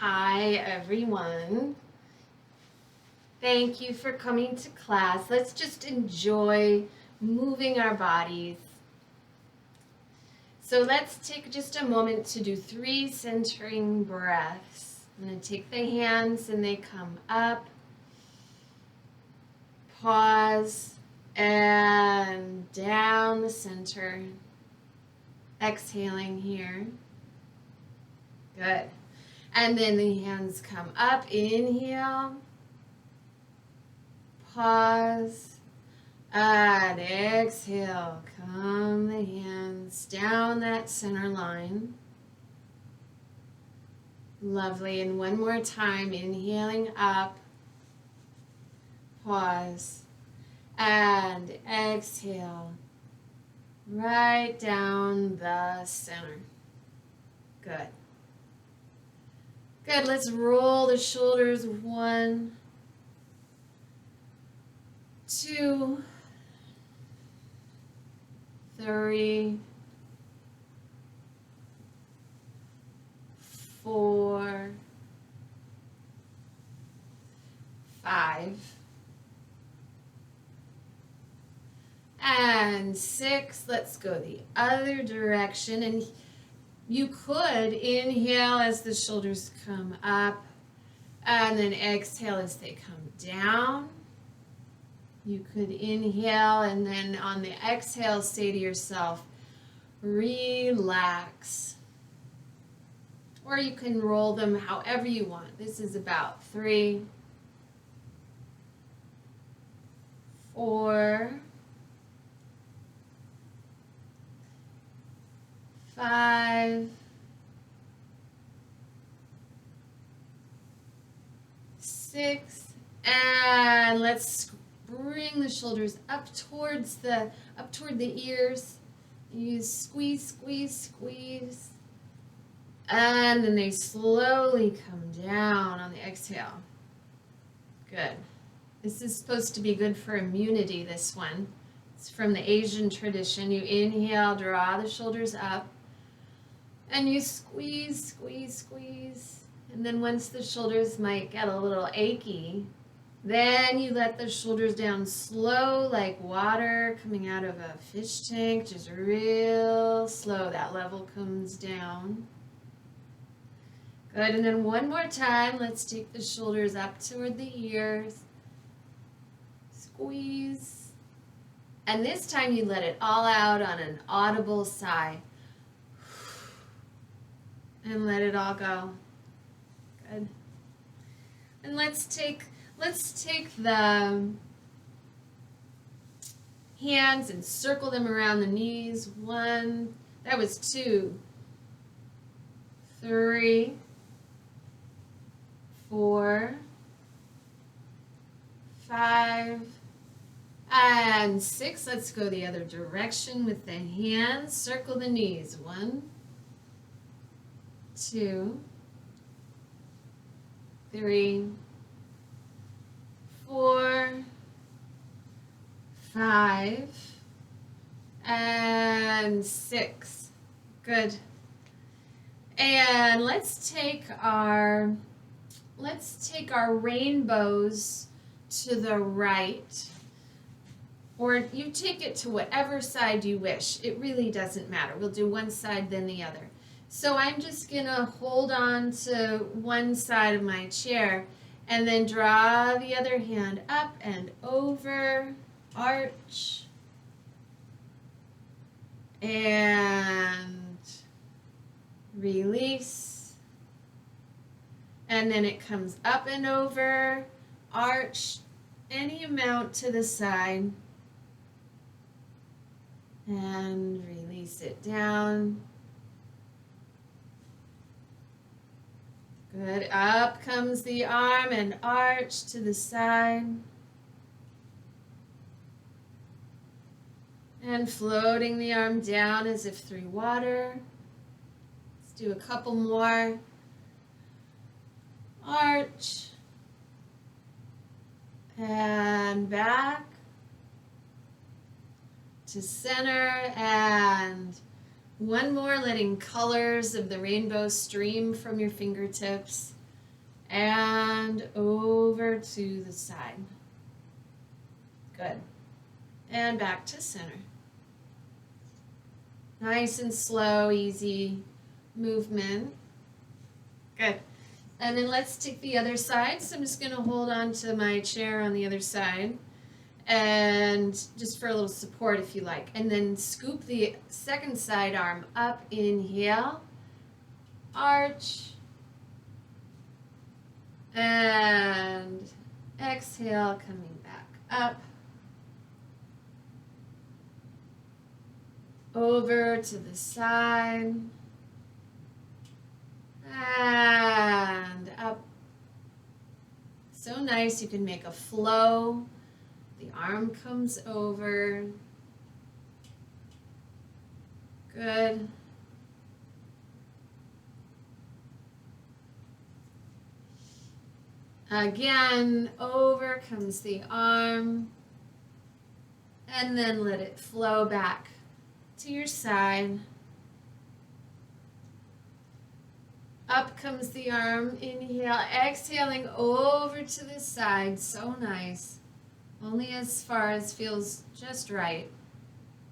Hi, everyone. Thank you for coming to class. Let's just enjoy moving our bodies. So let's take just a moment to do 3 centering breaths. I'm going to take the hands and they come up. Pause and down the center. Exhaling here. Good. And then the hands come up. Inhale. Pause. And exhale. Come the hands down that center line. Lovely. And one more time. Inhaling up. Pause. And exhale. Right down the center. Good. Good. Let's roll the shoulders. 1, 2, 3, 4, 5, and 6. Let's go the other direction. And you could inhale as the shoulders come up, and then exhale as they come down. You could inhale, and then on the exhale, say to yourself, relax. Or you can roll them however you want. This is about 3, 4, 5, 6, and let's bring the shoulders up toward the ears. You squeeze, squeeze, squeeze. And then they slowly come down on the exhale. Good. This is supposed to be good for immunity, this one. It's from the Asian tradition. You inhale, draw the shoulders up. And you squeeze, squeeze, squeeze. And then once the shoulders might get a little achy, then you let the shoulders down slow like water coming out of a fish tank. Just real slow. That level comes down. Good. And then one more time. Let's take the shoulders up toward the ears. Squeeze. And this time you let it all out on an audible sigh. And let it all go. Good. And let's take the hands and circle them around the knees. 1, that was 2, 3, 4, 5, and 6. Let's go the other direction with the hands. Circle the knees. 1, 2, 3, 4, 5, and 6. Good. And let's take our rainbows to the right. Or you take it to whatever side you wish. It really doesn't matter. We'll do one side, then the other. So I'm just going to hold on to one side of my chair and then draw the other hand up and over, arch, and release. And then it comes up and over, arch, any amount to the side, and release it down. Good. Up comes the arm and arch to the side. And floating the arm down as if through water. Let's do a couple more. Arch. And back. To center. And one more, letting colors of the rainbow stream from your fingertips. and over to the side. Good. And back to center. Nice and slow, easy movement. Good. And then let's take the other side. So I'm just going to hold on to my chair on the other side. And just for a little support if you like. And then scoop the second side arm up. Inhale. Arch. And exhale, coming back up. Over to the side. And up. So nice, you can make a flow. The arm comes over. Good. Again, over comes the arm. And then let it flow back to your side. Up comes the arm. Inhale, exhaling over to the side. So nice. Only as far as feels just right.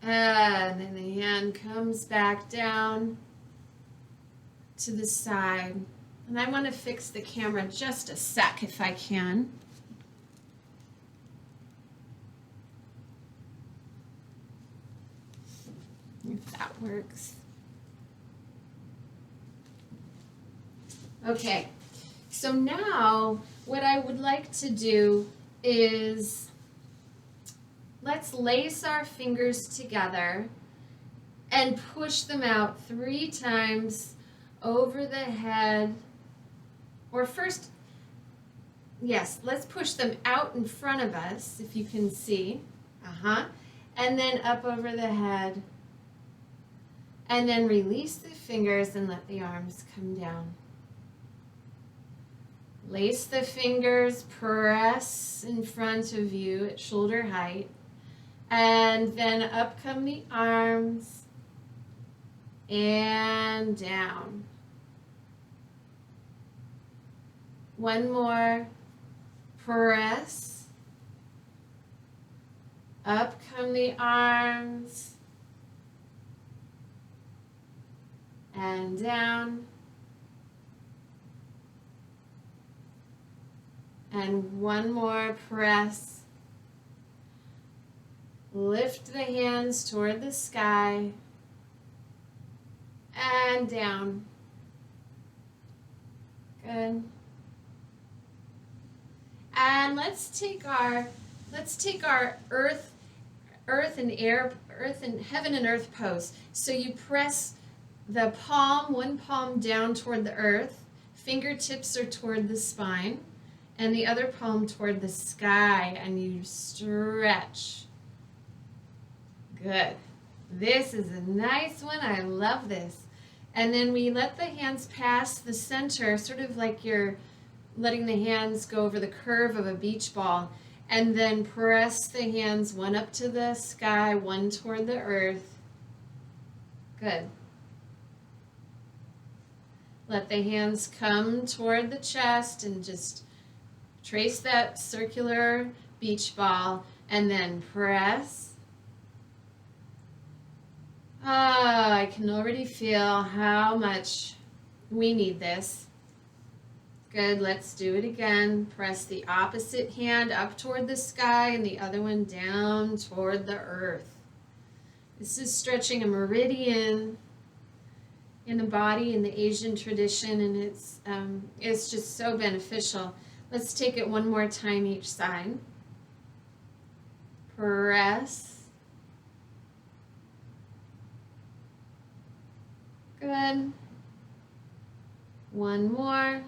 And then the hand comes back down to the side. And I want to fix the camera just a sec if I can. If that works. Okay, so now what I would like to do is let's lace our fingers together and push them out 3 times over the head. Or first, yes, let's push them out in front of us, if you can see. And then up over the head. And then release the fingers and let the arms come down. Lace the fingers, press in front of you at shoulder height. And then up come the arms and down. One more. Press. Up come the arms and down. And one more press. Lift the hands toward the sky and down. Good. And let's take our earth and heaven and earth pose. So you press the palm, one palm down toward the earth, fingertips are toward the spine, and the other palm toward the sky, and you stretch. Good. This is a nice one. I love this. And then we let the hands pass the center, sort of like you're letting the hands go over the curve of a beach ball. And then press the hands one up to the sky, one toward the earth. Good. Let the hands come toward the chest and just trace that circular beach ball, and then press. I can already feel how much we need this. Good, let's do it again. Press the opposite hand up toward the sky and the other one down toward the earth. This is stretching a meridian in the body in the Asian tradition, and it's just so beneficial. Let's take it one more time each side. Press. Good. One more.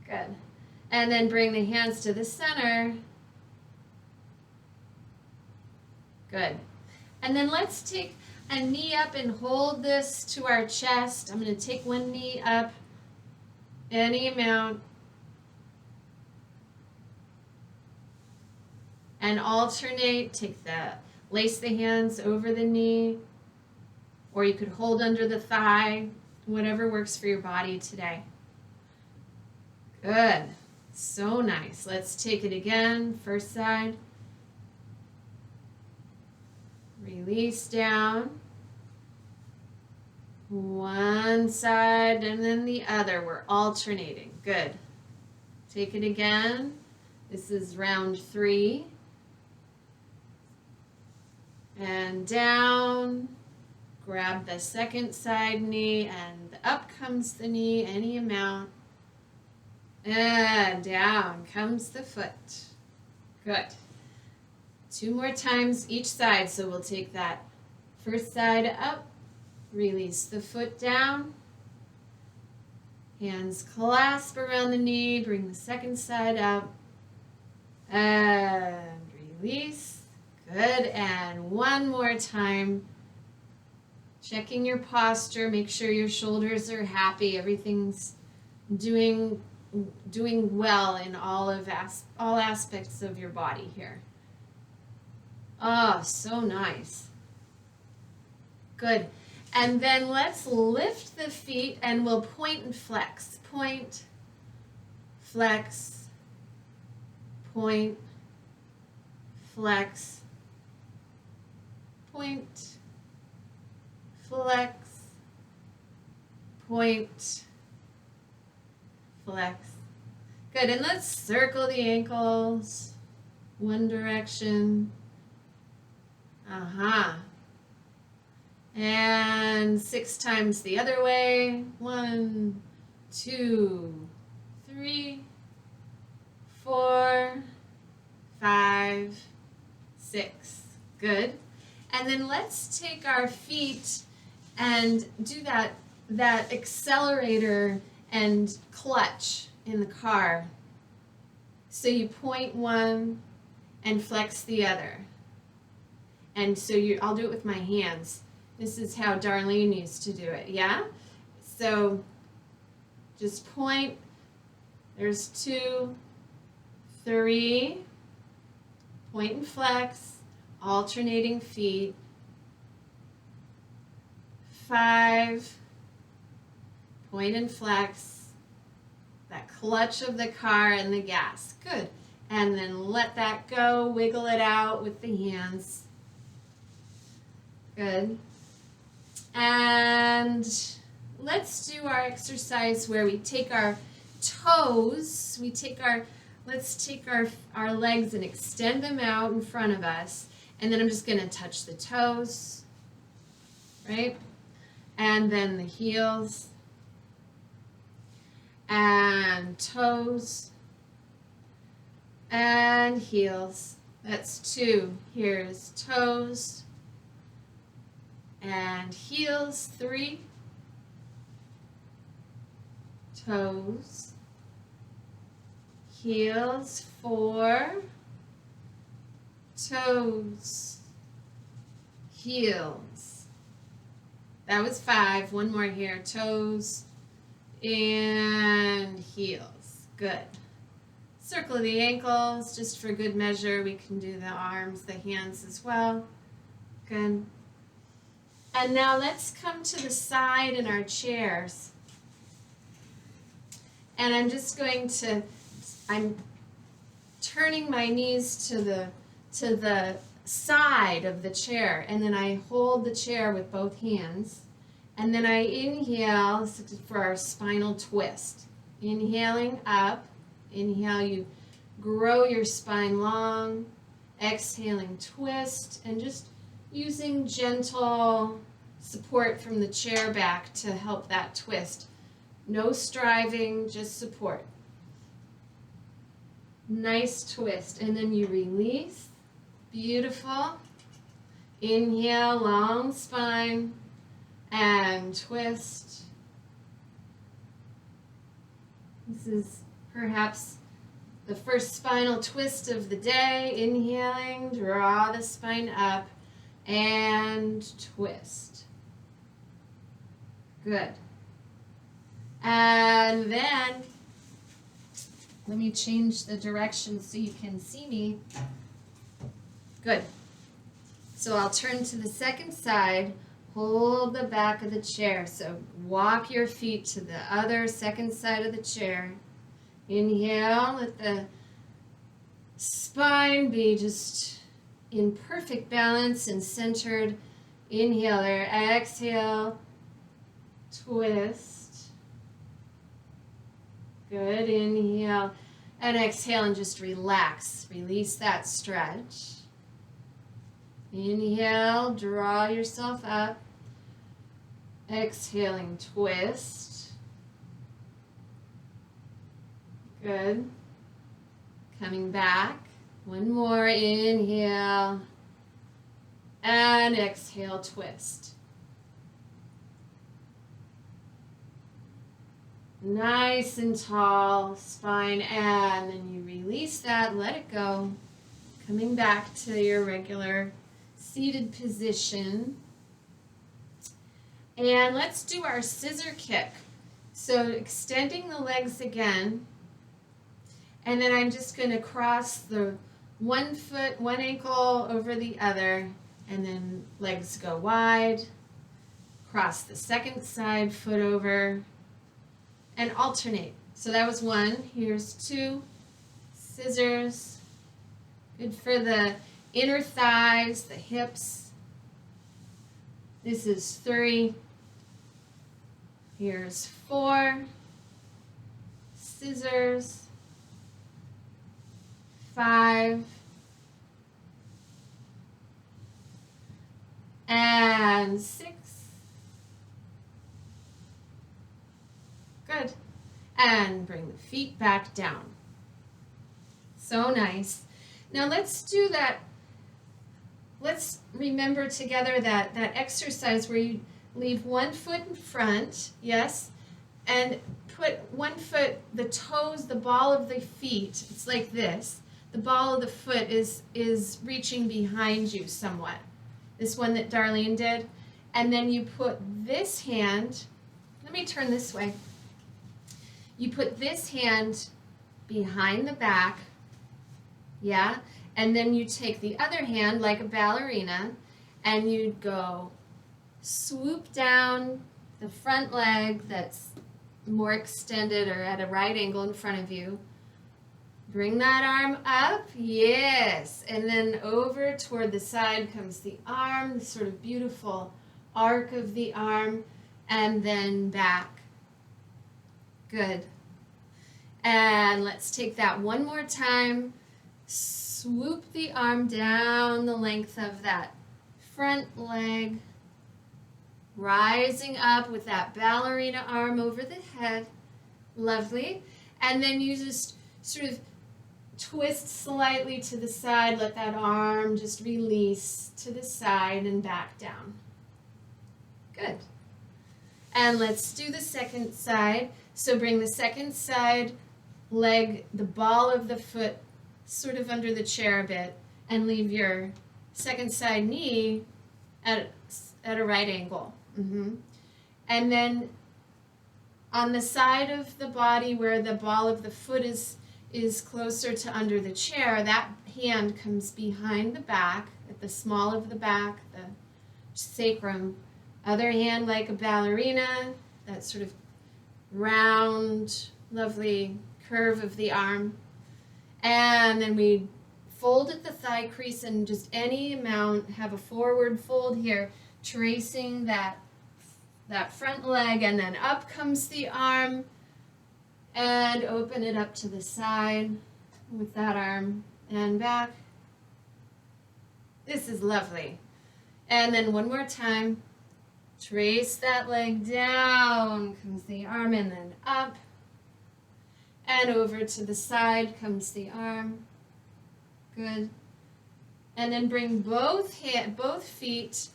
Good. And then bring the hands to the center. Good. And then let's take a knee up and hold this to our chest. I'm going to take one knee up, any amount, and alternate. Lace the hands over the knee, or you could hold under the thigh, whatever works for your body today. Good. So nice. Let's take it again. First side. Release down. One side and then the other. We're alternating. Good. Take it again. This is round 3. And down. Grab the second side knee and up comes the knee, any amount. And down comes the foot. Good. 2 more times each side. So we'll take that first side up. Release the foot down. Hands clasp around the knee. Bring the second side up. And release. Good. And one more time. Checking your posture. Make sure your shoulders are happy. Everything's doing well in all aspects of your body here. Oh, so nice. Good. And then let's lift the feet and we'll point and flex. Point, flex, point, flex, point, flex, point, flex. Good, and let's circle the ankles. One direction. And 6 times the other way. 1, 2, 3, 4, 5, 6. Good. And then let's take our feet and do that accelerator and clutch in the car. So you point one and flex the other. And so I'll do it with my hands. This is how Darlene used to do it, yeah? So just point. There's 2, 3. Point and flex. Alternating feet. 5. Point and flex. That clutch of the car and the gas. Good. And then let that go. Wiggle it out with the hands. Good. And let's do our exercise where we take our toes, let's take our legs and extend them out in front of us. And then I'm just going to touch the toes, right? And then the heels and toes and heels. That's 2. Here's toes and heels. 3. Toes, heels. 4. Toes, heels. That was 5. One more here. Toes and heels. Good. Circle the ankles just for good measure. We can do the arms, the hands as well. Good. And now let's come to the side in our chairs. And I'm turning my knees to the side of the chair, and then I hold the chair with both hands, and then I inhale for our spinal twist. Inhaling up, inhale, you grow your spine long, exhaling, twist, and just using gentle support from the chair back to help that twist. No striving, just support. Nice twist, and then you release. Beautiful. Inhale, long spine, and twist. This is perhaps the first spinal twist of the day. Inhaling, draw the spine up, and twist. Good. And then, let me change the direction so you can see me. Good. So I'll turn to the second side, Hold the back of the chair. So walk your feet to the other second side of the chair. Inhale, let the spine be just in perfect balance and centered. Inhale there, exhale, twist. Good, inhale and exhale and just relax. Release that stretch. Inhale, draw yourself up. Exhaling, twist. Good. Coming back. One more, inhale. And exhale, twist. Nice and tall spine, and then you release that, let it go. Coming back to your regular seated position. And let's do our scissor kick. So extending the legs again. And then I'm just going to cross the one foot, one ankle over the other. And then legs go wide. Cross the second side, foot over. And alternate. So that was one. Here's two. Scissors. Good for the inner thighs, the hips. This is 3. Here's 4. Scissors. 5. And 6. Good. And bring the feet back down. So nice. Now let's do that. Let's remember together that exercise where you leave one foot in front, yes, and put one foot, the toes, the ball of the feet, it's like this. The ball of the foot is reaching behind you somewhat. This one that Darlene did. And then you put this hand, let me turn this way. You put this hand behind the back, yeah? And then you take the other hand like a ballerina and you go swoop down the front leg that's more extended or at a right angle in front of you. Bring that arm up, yes. And then over toward the side comes the arm, the sort of beautiful arc of the arm, and then back. Good. And let's take that one more time. Swoop the arm down the length of that front leg, rising up with that ballerina arm over the head. Lovely. And then you just sort of twist slightly to the side, let that arm just release to the side and back down. Good. And let's do the second side. So bring the second side leg, the ball of the foot, sort of under the chair a bit, and leave your second side knee at a right angle. And then on the side of the body where the ball of the foot is closer to under the chair, that hand comes behind the back, at the small of the back, the sacrum. Other hand like a ballerina, that sort of round, lovely curve of the arm. And then we fold at the thigh crease and just any amount, have a forward fold here, tracing that front leg, and then up comes the arm, and open it up to the side with that arm, and back. This is lovely. And then one more time, trace that leg down, comes the arm, and then up, and over to the side comes the arm. Good. And then bring both feet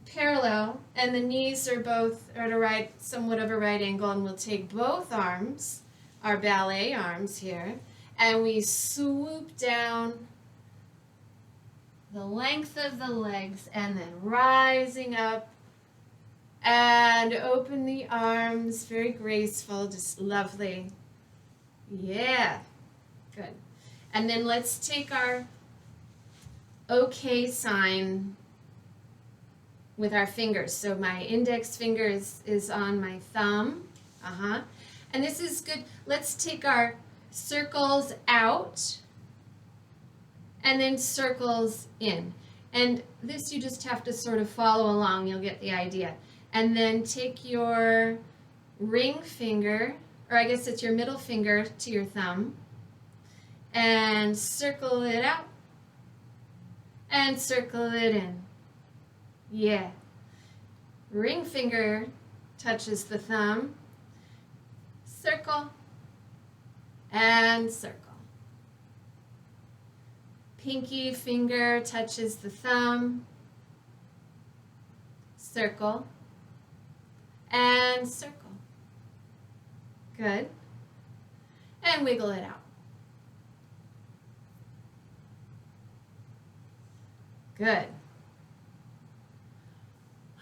parallel, and the knees are both at a somewhat of a right angle, and we'll take both arms, our ballet arms here, and we swoop down the length of the legs, and then rising up, and open the arms, very graceful, just lovely. Yeah, good. And then let's take our okay sign with our fingers. So my index finger is on my thumb. And this is good. Let's take our circles out and then circles in. And this you just have to sort of follow along. You'll get the idea. And then take your ring finger, or I guess it's your middle finger to your thumb, and circle it out and circle it in. Yeah. Ring finger touches the thumb, circle and circle. Pinky finger touches the thumb, circle and circle. Good. And wiggle it out. Good.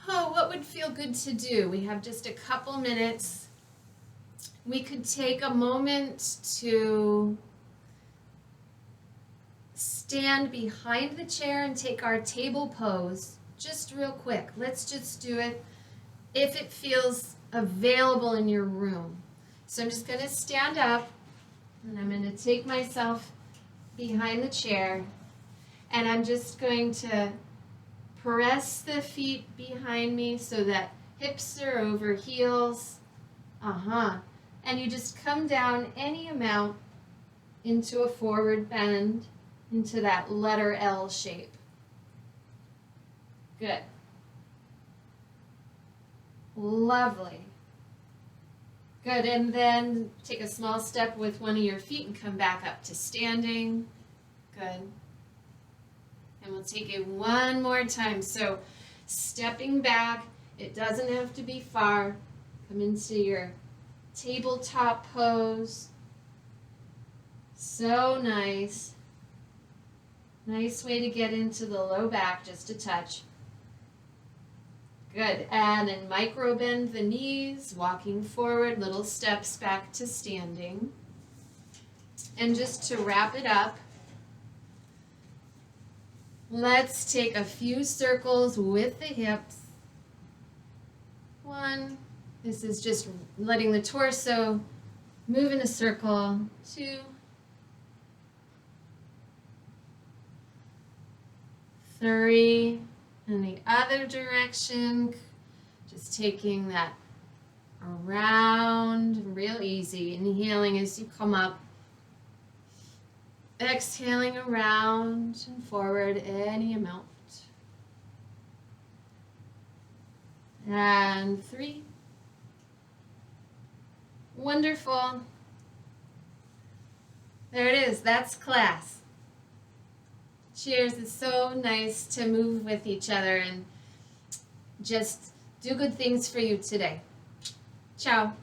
Oh, what would feel good to do? We have just a couple minutes. We could take a moment to stand behind the chair and take our table pose just real quick. Let's just do it if it feels available in your room. So I'm just going to stand up and I'm going to take myself behind the chair and I'm just going to press the feet behind me so that hips are over heels. And you just come down any amount into a forward bend, into that letter L shape. Good. Lovely. Good, and then take a small step with one of your feet and come back up to standing. Good. And we'll take it one more time. So stepping back, it doesn't have to be far. Come into your tabletop pose. So nice. Nice way to get into the low back, just a touch. Good, and then micro bend the knees, walking forward, little steps back to standing. And just to wrap it up, let's take a few circles with the hips. 1, this is just letting the torso move in a circle. 2, 3, and the other direction, just taking that around, real easy, inhaling as you come up, exhaling around and forward any amount, and 3, wonderful, there it is, that's class. Cheers. It's so nice to move with each other and just do good things for you today. Ciao.